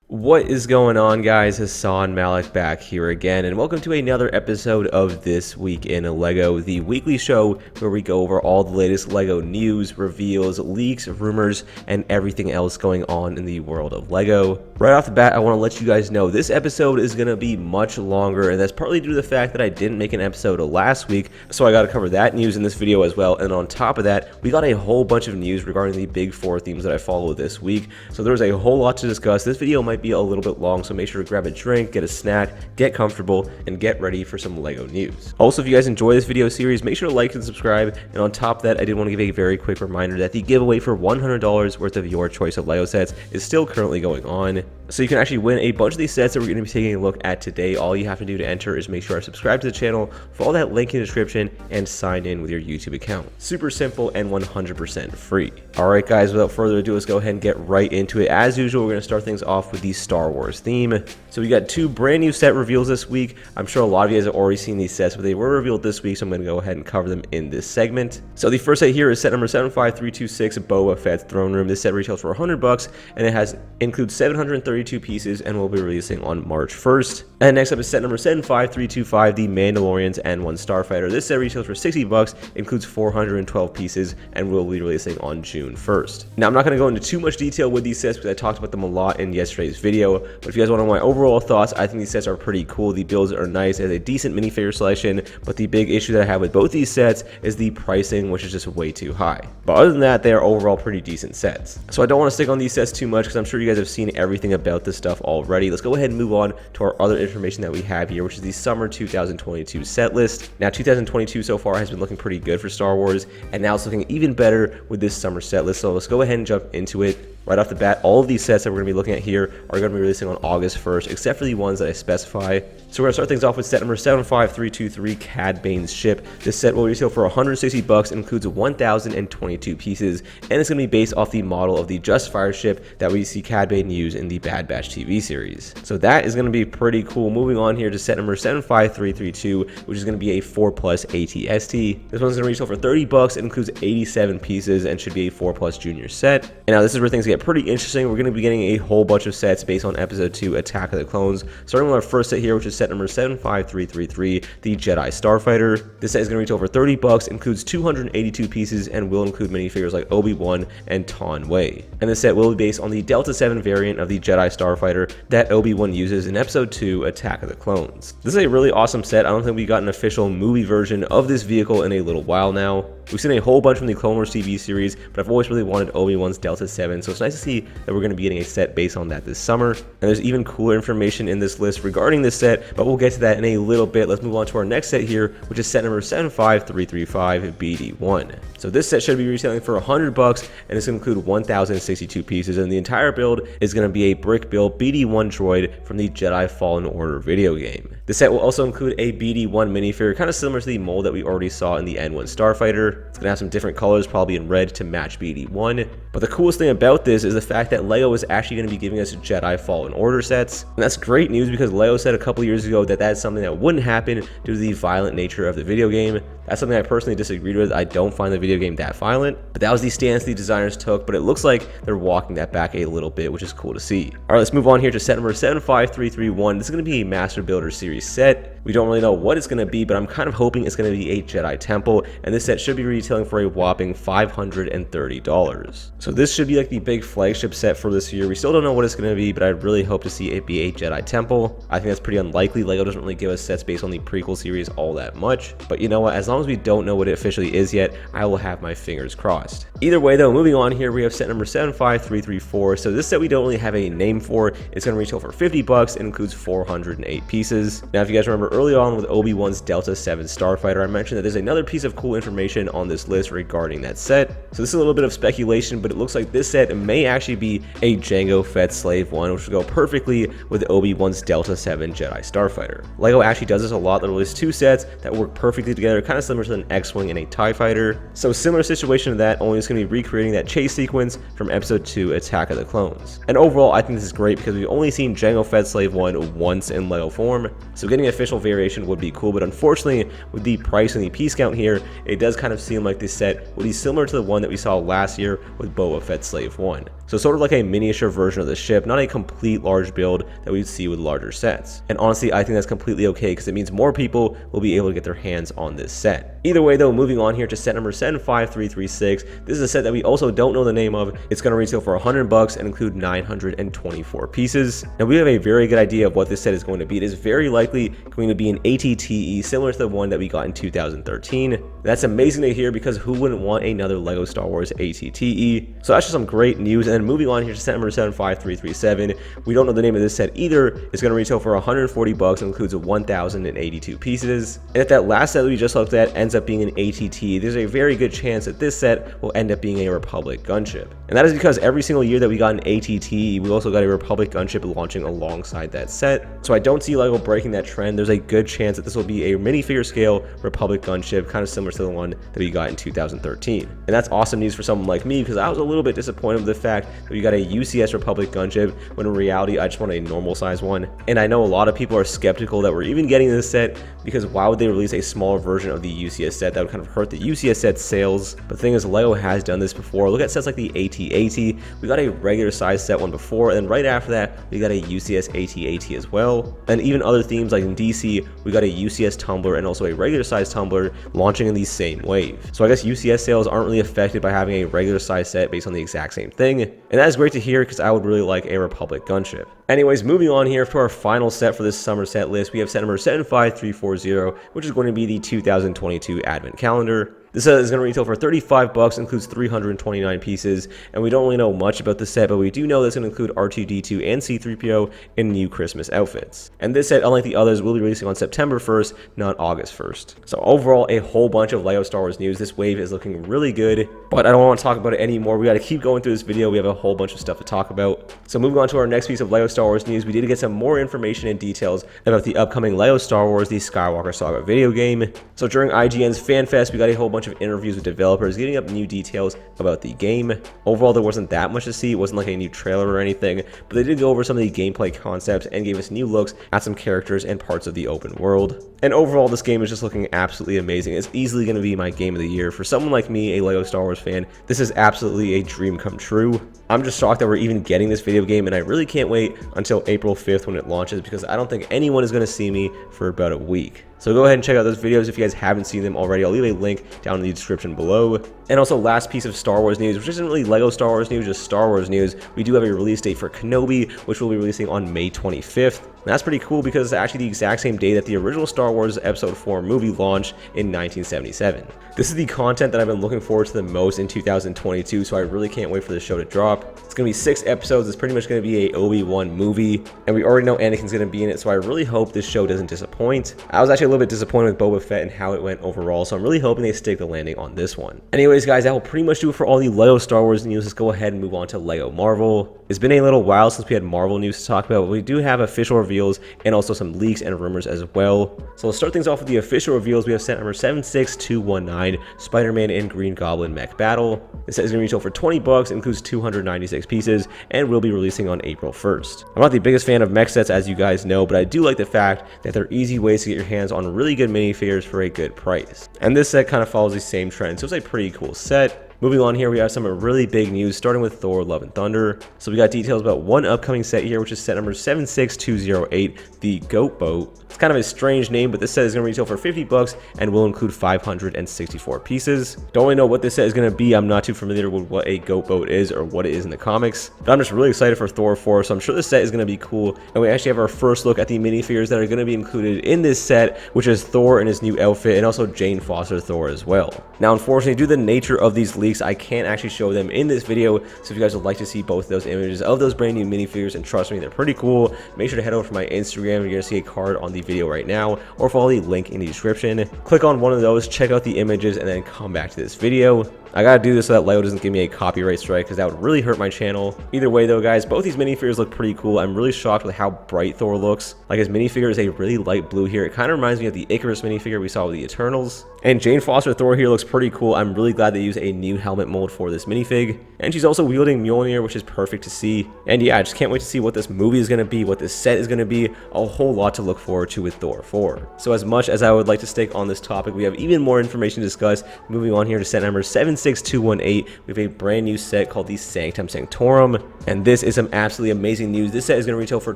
What is going on, guys? Hassan Malik back here again, and welcome to another episode of This Week in LEGO, the weekly show where we go over all the latest LEGO news, reveals, leaks, rumors, and everything else going on in the world of LEGO. Right off the bat, I want to let you guys know this episode is going to be much longer, and that's partly due to the fact that I didn't make an episode last week, so I got to cover that news in this video as well. And on top of that, we got a whole bunch of news regarding the big four themes that I follow this week, so there's a whole lot to discuss. This video might be a little bit long, so make sure to grab a drink, get a snack, get comfortable, and get ready for some LEGO news. Also, if you guys enjoy this video series, make sure to like and subscribe. And on top of that, I did want to give a very quick reminder that the giveaway for $100 worth of your choice of LEGO sets is still currently going on. So you can actually win a bunch of these sets that we're going to be taking a look at today. All you have to do to enter is make sure to subscribe to the channel, follow that link in the description, and sign in with your YouTube account. Super simple and 100% free. Alright guys, without further ado, let's go ahead and get right into it. As usual, we're going to start things off with the Star Wars theme. So we got two brand new set reveals this week. I'm sure a lot of you guys have already seen these sets, but they were revealed this week, so I'm going to go ahead and cover them in this segment. So the first set here is set number 75326, Boba Fett's Throne Room. This set retails for $100, and it includes 732 pieces and will be releasing on March 1st. And next up is set number 75325, the Mandalorian's N1 Starfighter. This set retails for $60, includes 412 pieces, and will be releasing on June 1st. Now, I'm not going to go into too much detail with these sets because I talked about them a lot in yesterday's video, but if you guys want to know my overall thoughts, I think these sets are pretty cool. The builds are nice, it has a decent minifigure selection, but the big issue that I have with both these sets is the pricing, which is just way too high. But other than that, they are overall pretty decent sets. So I don't want to stick on these sets too much because I'm sure you guys have seen everything about this stuff already. Let's go ahead and move on to our other information that we have here, which is the summer 2022 set list. Now, 2022 so far has been looking pretty good for Star Wars, and now it's looking even better with this summer set list. So let's go ahead and jump into it. Right off the bat, all of these sets that we're going to be looking at here are going to be releasing on August 1st, except for the ones that I specify. So we're going to start things off with set number 75323, Cad Banes Ship. This set will retail for $160, includes 1,022 pieces, and it's going to be based off the model of the Justifier ship that we see Cad Bane use in the Bad Batch TV series. So that is going to be pretty cool. Moving on here to set number 75332, which is going to be a 4+ ATST. This one's going to retail for $30. It includes 87 pieces and should be a 4+ junior set. And now this is where things get pretty interesting. We're going to be getting a whole bunch of sets based on episode 2 Attack of the Clones, starting with our first set here, which is set number 75333, the Jedi Starfighter. This set is going to retail for $30, includes 282 pieces, and will include minifigures like Obi-Wan and Taun We. And this set will be based on the Delta 7 variant of the Jedi Starfighter that Obi-Wan uses in episode 2 Attack of the Clones. This is a really awesome set. I don't think we got an official movie version of this vehicle in a little while now. We've seen a whole bunch from the Clone Wars TV series, but I've always really wanted Obi-Wan's Delta 7, so it's nice to see that we're going to be getting a set based on that this summer. And there's even cooler information in this list regarding this set, but we'll get to that in a little bit. Let's move on to our next set here, which is set number 75335, BD1. So this set should be retailing for $100, and it's going to include 1,062 pieces, and the entire build is going to be a brick build BD1 droid from the Jedi Fallen Order video game. The set will also include a BD1 minifigure, kind of similar to the mold that we already saw in the N1 Starfighter. It's going to have some different colors, probably in red to match BD1. But the coolest thing about this is the fact that LEGO is actually going to be giving us Jedi Fallen Order sets. And that's great news because LEGO said a couple years ago that that's something that wouldn't happen due to the violent nature of the video game. That's something I personally disagreed with. I don't find the video game that violent, but that was the stance the designers took, but it looks like they're walking that back a little bit, which is cool to see. All right, let's move on here to set number 75331. This is going to be a Master Builder series set. We don't really know what it's going to be, but I'm kind of hoping it's going to be a Jedi Temple, and this set should be retailing for a whopping $530. So this should be like the big flagship set for this year. We still don't know what it's going to be, but I really hope to see it be a Jedi Temple. I think that's pretty unlikely. LEGO doesn't really give us sets based on the prequel series all that much, but you know what, as long as we don't know what it officially is yet, I will have my fingers crossed. Either way though, moving on here, we have set number 75334. So this set we don't really have a name for. It's going to retail for $50. It includes 408 pieces. Now, if you guys remember early on with Obi-Wan's Delta 7 Starfighter, I mentioned that there's another piece of cool information on this list regarding that set. So this is a little bit of speculation, but it looks like this set may actually be a Jango Fett Slave 1, which will go perfectly with Obi-Wan's Delta 7 Jedi Starfighter. LEGO actually does this a lot. They release two sets that work perfectly together, kind of similar to an X-Wing and a TIE Fighter. So similar situation to that, only it's going to be recreating that chase sequence from episode 2 Attack of the Clones. And overall, I think this is great because we've only seen Jango Fett Slave 1 once in LEGO form, so getting an official variation would be cool, but unfortunately with the price and the piece count here, it does kind of seem like this set would be similar to the one that we saw last year with Boba Fett Slave 1. So sort of like a miniature version of the ship, not a complete large build that we'd see with larger sets. And honestly, I think that's completely okay because it means more people will be able to get their hands on this set. Either way though, moving on here to set number 75336, this is a set that we also don't know the name of. It's going to retail for $100 and include 924 pieces. Now we have a very good idea of what this set is going to be. It is very likely going to be an ATTE similar to the one that we got in 2013. That's amazing to hear because who wouldn't want another LEGO Star Wars ATTE? So that's just some great news. And then moving on here to set number 75337, we don't know the name of this set either. It's going to retail for $140 and includes 1,082 pieces. And if that last set that we just looked at ends up being an ATT, there's a very good chance that this set will end up being a Republic Gunship. And that is because every single year that we got an ATT, we also got a Republic Gunship launching alongside that set. So I don't see LEGO breaking that trend. There's a good chance that this will be a minifigure scale Republic Gunship, kind of similar to the one that we got in 2013. And that's awesome news for someone like me because I was a little bit disappointed with the fact that we got a UCS Republic Gunship when in reality I just want a normal size one. And I know a lot of people are skeptical that we're even getting this set because why would they release a smaller version of the UCS set? That would kind of hurt the UCS set sales. But the thing is, LEGO has done this before. Look at sets like the AT-AT. We got a regular size set one before, and then right after that we got a UCS AT-AT as well. And even other themes like in DC, we got a UCS tumbler and also a regular size tumbler launching in the same wave. So I guess UCS sales aren't really affected by having a regular size set based on the exact same thing. And that is great to hear because I would really like a Republic Gunship. Anyways, moving on here to our final set for this summer set list, we have set number 75340, which is going to be the 2022 Advent Calendar. This set is going to retail for $35, includes 329 pieces, and we don't really know much about the set, but we do know that it's going to include R2-D2 and C-3PO in new Christmas outfits. And this set, unlike the others, will be releasing on September 1st, not August 1st. So overall, a whole bunch of LEGO Star Wars news. This wave is looking really good, but I don't want to talk about it anymore. We got to keep going through this video. We have a whole bunch of stuff to talk about. So moving on to our next piece of LEGO Star Wars news, we did get some more information and details about the upcoming LEGO Star Wars The Skywalker Saga video game. So during IGN's FanFest, we got a whole bunch of interviews with developers getting up new details about the game. Overall, there wasn't that much to see. It wasn't like a new trailer or anything, but they did go over some of the gameplay concepts and gave us new looks at some characters and parts of the open world. And overall, this game is just looking absolutely amazing. It's easily going to be my game of the year. For someone like me, a LEGO Star Wars fan, this is absolutely a dream come true. I'm just shocked that we're even getting this video game, and I really can't wait until April 5th when it launches because I don't think anyone is going to see me for about a week. So go ahead and check out those videos if you guys haven't seen them already. I'll leave a link down in the description below. And also, last piece of Star Wars news, which isn't really LEGO Star Wars news, just Star Wars news. We do have a release date for Kenobi, which we'll be releasing on May 25th. And that's pretty cool because it's actually the exact same day that the original Star Wars Episode 4 movie launched in 1977. This is the content that I've been looking forward to the most in 2022, so I really can't wait for the show to drop. It's going to be 6 episodes. It's pretty much going to be a Obi-Wan movie, and we already know Anakin's going to be in it, so I really hope this show doesn't disappoint. I was actually a little bit disappointed with Boba Fett and how it went overall, so I'm really hoping they stick the landing on this one. Anyways, guys, that will pretty much do it for all the LEGO Star Wars news. Let's go ahead and move on to LEGO Marvel. It's been a little while since we had Marvel news to talk about, but we do have official reveals and also some leaks and rumors as well. So let's start things off with the official reveals. We have set number 76219, Spider-Man and Green Goblin Mech Battle. This set is going to retail for $20, includes 296 pieces, and will be releasing on April 1st. I'm not the biggest fan of mech sets, as you guys know, but I do like the fact that they're easy ways to get your hands on really good minifigures for a good price. And this set kind of follows the same trend, so it's a pretty cool set. Moving on here, we have some really big news, starting with Thor Love and Thunder. So we got details about one upcoming set here, which is set number 76208, the Goat Boat. It's kind of a strange name, but this set is going to retail for $50 and will include 564 pieces. Don't really know what this set is going to be. I'm not too familiar with what a Goat Boat is or what it is in the comics, but I'm just really excited for Thor 4, so I'm sure this set is going to be cool. And we actually have our first look at the minifigures that are going to be included in this set, which is Thor in his new outfit and also Jane Foster Thor as well. Now, unfortunately, due to the nature of these leaks, I can't actually show them in this video, so if you guys would like to see both of those images of those brand new minifigures, and trust me, they're pretty cool, make sure to head over to my Instagram. You're going to see a card on the video right now, or follow the link in the description. Click on one of those, check out the images, and then come back to this video. I gotta do this so that LEGO doesn't give me a copyright strike, because that would really hurt my channel. Either way though, guys, both these minifigures look pretty cool. I'm really shocked with how bright Thor looks. Like, his minifigure is a really light blue here. It kind of reminds me of the Icarus minifigure we saw with the Eternals. And Jane Foster Thor here looks pretty cool. I'm really glad they used a new helmet mold for this minifig. And she's also wielding Mjolnir, which is perfect to see. And yeah, I just can't wait to see what this movie is going to be, what this set is going to be. A whole lot to look forward to with Thor 4. So as much as I would like to stake on this topic, we have even more information to discuss. Moving on here to set number 76218, we have a brand new set called the Sanctum Sanctorum. And this is some absolutely amazing news. This set is going to retail for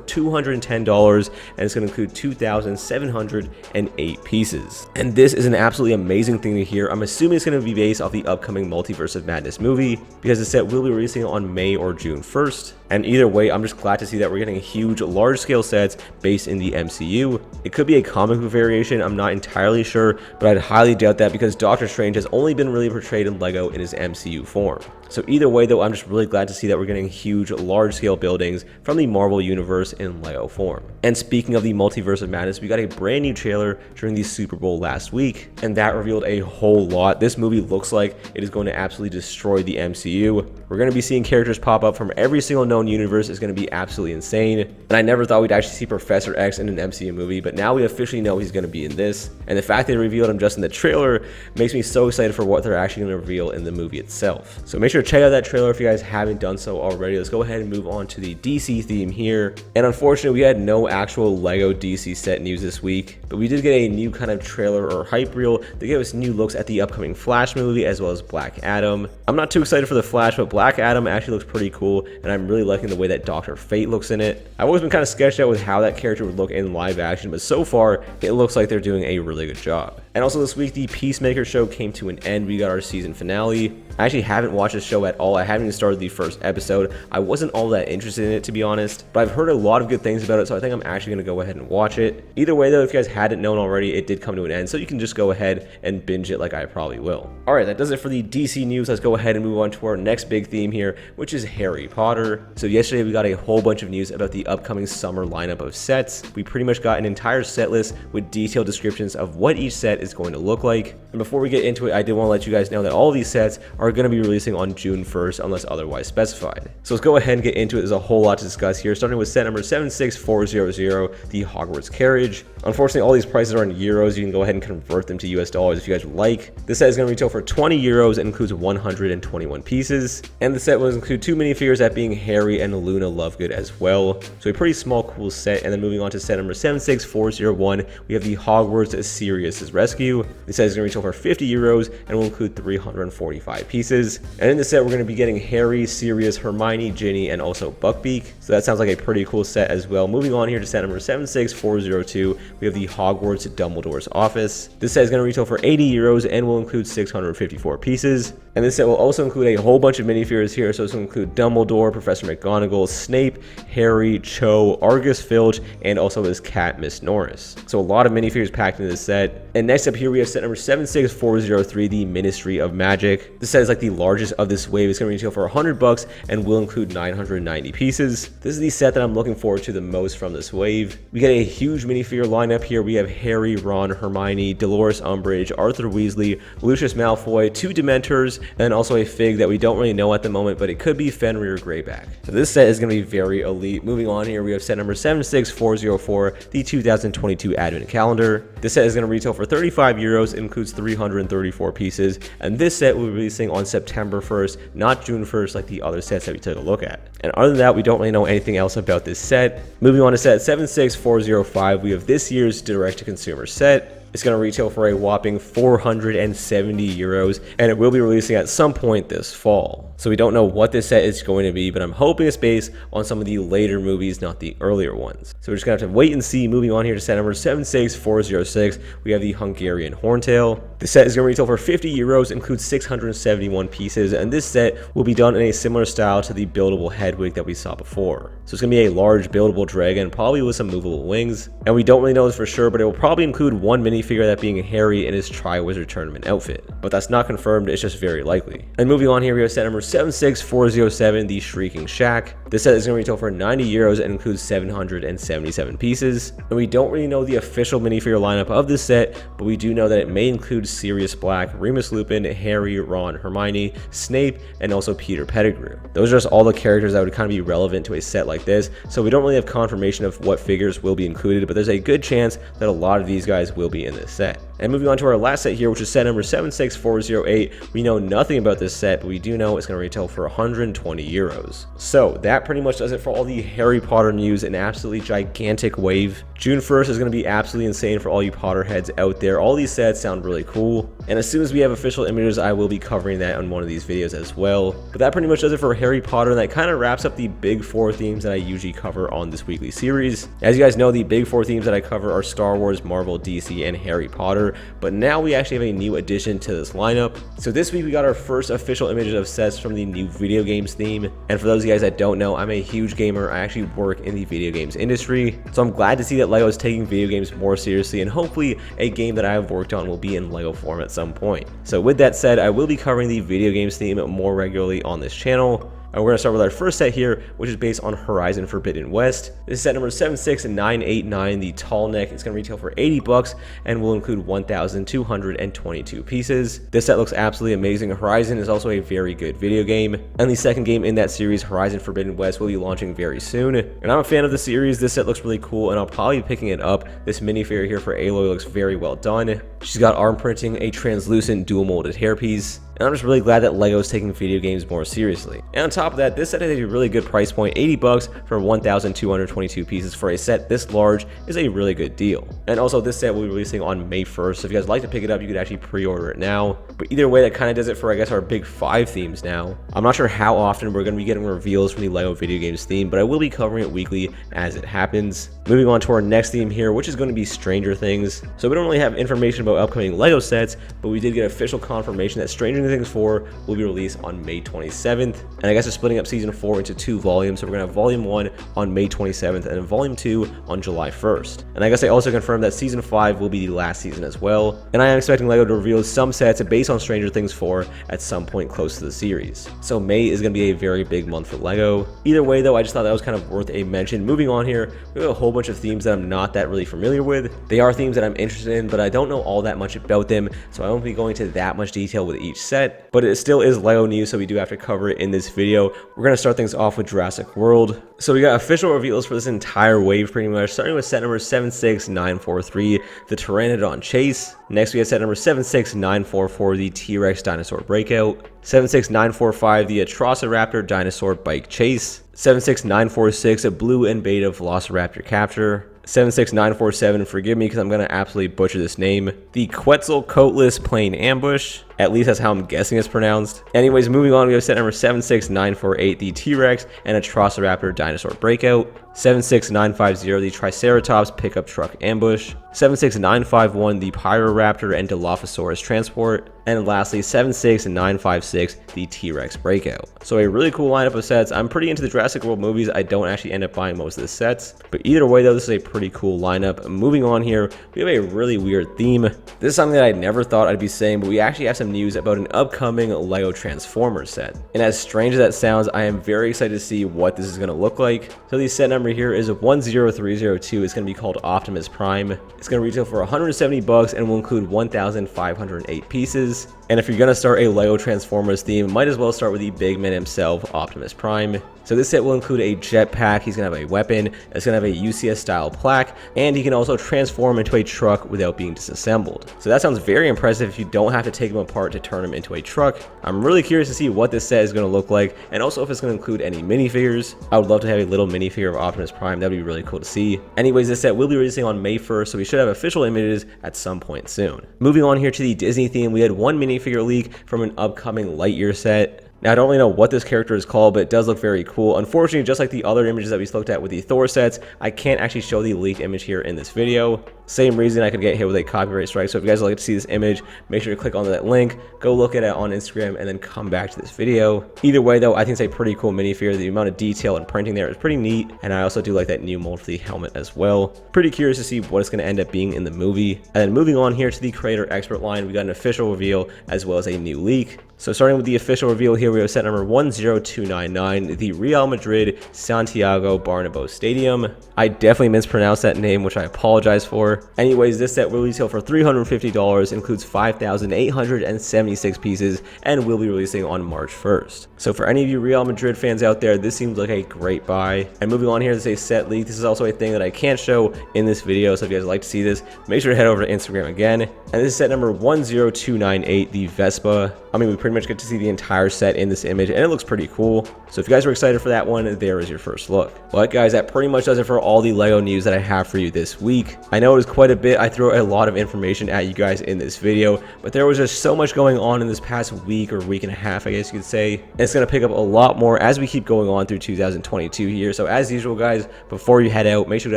$210, and it's going to include 2,708 pieces. And this is an absolutely amazing thing to hear. I'm assuming it's going to be based off the upcoming Multiverse of Madness movie, because the set will be releasing on May or June 1st. And either way, I'm just glad to see that we're getting huge, large-scale sets based in the MCU. It could be a comic book variation, I'm not entirely sure, but I'd highly doubt that because Doctor Strange has only been really portrayed in LEGO in his MCU form. So either way though, I'm just really glad to see that we're getting huge, large-scale buildings from the Marvel Universe in LEGO form. And speaking of the Multiverse of Madness, we got a brand new trailer during the Super Bowl last week, and that revealed a whole lot. This movie looks like it is going to absolutely destroy the MCU. We're going to be seeing characters pop up from every single known universe. Is going to be absolutely insane. And I never thought we'd actually see Professor X in an MCU movie, but now we officially know he's going to be in this. And the fact they revealed him just in the trailer makes me so excited for what they're actually going to reveal in the movie itself. So make sure to check out that trailer if you guys haven't done so already. Let's go ahead and move on to the DC theme here. And unfortunately, we had no actual LEGO DC set news this week, but we did get a new kind of trailer or hype reel that gave us new looks at the upcoming Flash movie as well as Black Adam. I'm not too excited for the Flash, but Black Adam actually looks pretty cool, and I'm really liking the way that Dr. Fate looks in it. I've always been kind of sketched out with how that character would look in live action, but so far it looks like they're doing a really good job. And also this week, the Peacemaker show came to an end. We got our season finale. I actually haven't watched the show at all. I haven't even started the first episode. I wasn't all that interested in it, to be honest, but I've heard a lot of good things about it, so I think I'm actually going to go ahead and watch it. Either way though, if you guys hadn't known already, it did come to an end, so you can just go ahead and binge it like I probably will. Alright, that does it for the DC news. Let's go ahead and move on to our next big theme here, which is Harry Potter. So yesterday we got a whole bunch of news about the upcoming summer lineup of sets. We pretty much got an entire set list with detailed descriptions of what each set is going to look like. And before we get into it, I did want to let you guys know that all of these sets are going to be releasing on June 1st unless otherwise specified. So let's go ahead and get into it. There's a whole lot to discuss here, starting with set number 76400, the Hogwarts Carriage. Unfortunately, all these prices are in euros. You can go ahead and convert them to US dollars if you guys would like. This set is going to retail for 20 euros and includes 121 pieces. And the set will include two minifigures, that being Harry and Luna Lovegood as well. So a pretty small, cool set. And then moving on to set number 76401, we have the Hogwarts Sirius' Rescue. This set is going to retail for 50 euros and will include 345 pieces. And in this set, we're going to be getting Harry, Sirius, Hermione, Ginny, and also Buckbeak. So that sounds like a pretty cool set as well. Moving on here to set number 76402, we have the Hogwarts Dumbledore's Office. This set is going to retail for 80 euros and will include 654 pieces. And this set will also include a whole bunch of minifigures here, so it's going to include Dumbledore, Professor McGonagall, Snape, Harry, Cho, Argus Filch, and also his cat, Miss Norris. So a lot of minifigures packed into this set. And next up here we have set number 76403, the Ministry of Magic. This set is like the largest of this wave. It's going to retail for $100 and will include 990 pieces. This is the set that I'm looking forward to the most from this wave. We get a huge minifigure lineup here. We have Harry, Ron, Hermione, Dolores Umbridge, Arthur Weasley, Lucius Malfoy, two Dementors, and also a Fig that we don't really know at the moment, but it could be Fenrir Greyback. So this set is going to be very elite. Moving on here, we have set number 76404, the 2022 Advent Calendar. This set is going to retail for 35 euros, includes 334 pieces, and this set will be releasing on September 1st, not June 1st like the other sets that we took a look at. And other than that, we don't really know anything else about this set. Moving on to set 76405, we have this year's direct-to-consumer set. It's going to retail for a whopping 470 euros, and it will be releasing at some point this fall. So we don't know what this set is going to be, but I'm hoping it's based on some of the later movies, not the earlier ones. So we're just going to have to wait and see. Moving on here to set number 76406, we have the Hungarian Horntail. The set is going to retail for 50 euros, includes 671 pieces, and this set will be done in a similar style to the buildable Hedwig that we saw before. So it's going to be a large buildable dragon, probably with some movable wings. And we don't really know this for sure, but it will probably include one minifigure, that being Harry in his Triwizard Tournament outfit. But that's not confirmed, it's just very likely. And moving on here, we have set number 76407, the Shrieking Shack. This set is going to retail for 90 euros and includes 777 pieces. And we don't really know the official minifigure lineup of this set, but we do know that it may include Sirius Black, Remus Lupin, Harry, Ron, Hermione, Snape, and also Peter Pettigrew. Those are just all the characters that would kind of be relevant to a set like this, so we don't really have confirmation of what figures will be included, but there's a good chance that a lot of these guys will be in this set. And moving on to our last set here, which is set number 76408. We know nothing about this set, but we do know it's going to retail for 120 euros. So that pretty much does it for all the Harry Potter news, an absolutely gigantic wave. June 1st is going to be absolutely insane for all you Potterheads out there. All these sets sound really cool, and as soon as we have official images, I will be covering that on one of these videos as well. But that pretty much does it for Harry Potter, and that kind of wraps up the big four themes that I usually cover on this weekly series. As you guys know, the big four themes that I cover are Star Wars, Marvel, DC, and Harry Potter, but now we actually have a new addition to this lineup. So this week we got our first official images of sets from the new video games theme, and for those of you guys that don't know, I'm a huge gamer. I actually work in the video games industry, so I'm glad to see that LEGO is taking video games more seriously, and hopefully a game that I've worked on will be in LEGO form at some point. So with that said, I will be covering the video games theme more regularly on this channel. And we're going to start with our first set here, which is based on Horizon Forbidden West. This is set number 76989, the tall neck. It's going to retail for 80 bucks and will include 1,222 pieces. This set looks absolutely amazing. Horizon is also a very good video game, and the second game in that series, Horizon Forbidden West, will be launching very soon. And I'm a fan of the series. This set looks really cool, and I'll probably be picking it up. This minifigure here for Aloy looks very well done. She's got arm printing, a translucent dual molded hairpiece, and I'm just really glad that LEGO is taking video games more seriously. And on top of that, this set has a really good price point. 80 bucks for 1,222 pieces for a set this large is a really good deal. And also, this set will be releasing on May 1st, so if you guys like to pick it up, you could actually pre-order it now. But either way, that kind of does it for, I guess, our big 5 themes now. I'm not sure how often we're going to be getting reveals from the LEGO video games theme, but I will be covering it weekly as it happens. Moving on to our next theme here, which is going to be Stranger Things. So we don't really have information about upcoming LEGO sets, but we did get official confirmation that Stranger Things 4 will be released on May 27th. And I guess they're splitting up season 4 into 2 volumes, so we're going to have volume 1 on May 27th and volume 2 on July 1st. And I guess they also confirmed that season 5 will be the last season as well. And I am expecting LEGO to reveal some sets based on Stranger Things 4 at some point close to the series. So May is going to be a very big month for LEGO. Either way though, I just thought that was kind of worth a mention. Moving on here, we have a whole bunch of themes that I'm not that really familiar with. They are themes that I'm interested in, but I don't know all that much about them, so I won't be going into that much detail with each set. But it still is LEGO news, so we do have to cover it in this video. We're going to start things off with Jurassic World. So we got official reveals for this entire wave pretty much, starting with set number 76943, the Pteranodon Chase. Next we have set number 76944, the T-Rex Dinosaur Breakout. 76945, the Atrociraptor Dinosaur Bike Chase. 76946, a Blue and Beta Velociraptor Capture. 76947, forgive me because I'm going to absolutely butcher this name, the Quetzalcoatlus Plane Ambush. At least that's how I'm guessing it's pronounced. Anyways, moving on, we have set number 76948, the T-Rex and Atrociraptor Dinosaur Breakout. 76950, the Triceratops Pickup Truck Ambush. 76951, the Pyroraptor and Dilophosaurus Transport. And lastly, 76956, the T-Rex Breakout. So a really cool lineup of sets. I'm pretty into the Jurassic World movies. I don't actually end up buying most of the sets, but either way though, this is a pretty cool lineup. Moving on here, we have a really weird theme. This is something that I never thought I'd be saying, but we actually have some news about an upcoming LEGO Transformers set. And as strange as that sounds, I am very excited to see what this is going to look like. So the set number here is 10302. It's going to be called Optimus Prime. It's going to retail for 170 bucks and will include 1,508 pieces. And if you're going to start a LEGO Transformers theme, might as well start with the big man himself, Optimus Prime. So this set will include a jetpack, he's going to have a weapon, it's going to have a UCS style plaque, and he can also transform into a truck without being disassembled. So that sounds very impressive if you don't have to take him apart to turn him into a truck. I'm really curious to see what this set is going to look like, and also if it's going to include any minifigures. I would love to have a little minifigure of Optimus Prime, that'd be really cool to see. Anyways, this set will be releasing on May 1st, so we should have official images at some point soon. Moving on here to the Disney theme, we had one minifigure leak from an upcoming Lightyear set. Now, I don't really know what this character is called, but it does look very cool. Unfortunately, just like the other images that we looked at with the Thor sets, I can't actually show the leaked image here in this video. Same reason I could get hit with a copyright strike. So if you guys would like to see this image, make sure to click on that link, go look at it on Instagram, and then come back to this video. Either way though, I think it's a pretty cool minifigure. The amount of detail and printing there is pretty neat, and I also do like that new multi helmet as well. Pretty curious to see what it's going to end up being in the movie. And then moving on here to the creator expert line, we got an official reveal as well as a new leak. So starting with the official reveal here, we have set number 10299, the Real Madrid Santiago Bernabeu Stadium. I definitely mispronounced that name, which I apologize for. Anyways, this set will retail for $350, includes 5,876 pieces, and will be releasing on March 1st. So for any of you Real Madrid fans out there, this seems like a great buy. And moving on here to say set leak, this is also a thing that I can't show in this video, so if you guys like to see this, make sure to head over to Instagram again. And this is set number 10298, the Vespa. I mean, we pretty much get to see the entire set in this image, and it looks pretty cool. So if you guys are excited for that one, there is your first look. But guys, that pretty much does it for all the LEGO news that I have for you this week. I know it was quite a bit. I threw a lot of information at you guys in this video, but there was just so much going on in this past week or week and a half, I guess you could say. And it's going to pick up a lot more as we keep going on through 2022 here. So as usual, guys, before you head out, make sure to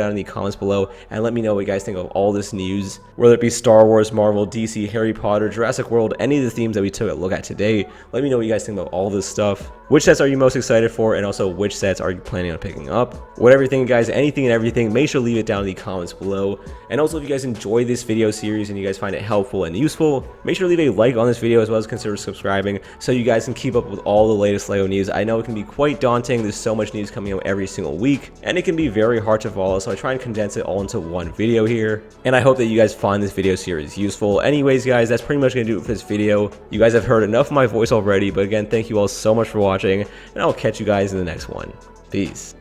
down in the comments below and let me know what you guys think of all this news, whether it be Star Wars, Marvel, DC, Harry Potter, Jurassic World, any of the themes that we took a look at today. Let me know what you guys think about all this stuff. Which sets are you most excited for, and also which sets are you planning on picking up? Whatever you think, guys, anything and everything, make sure to leave it down in the comments below. And also, if you guys enjoy this video series and you guys find it helpful and useful, make sure to leave a like on this video as well as consider subscribing so you guys can keep up with all the latest LEGO news. I know it can be quite daunting. There's so much news coming out every single week, and it can be very hard to follow, so I try and condense it all into one video here. And I hope that you guys find this video series useful. Anyways, guys, that's pretty much going to do it for this video. You guys have heard enough of my voice already, but again, thank you all so much for watching, and I'll catch you guys in the next one. Peace.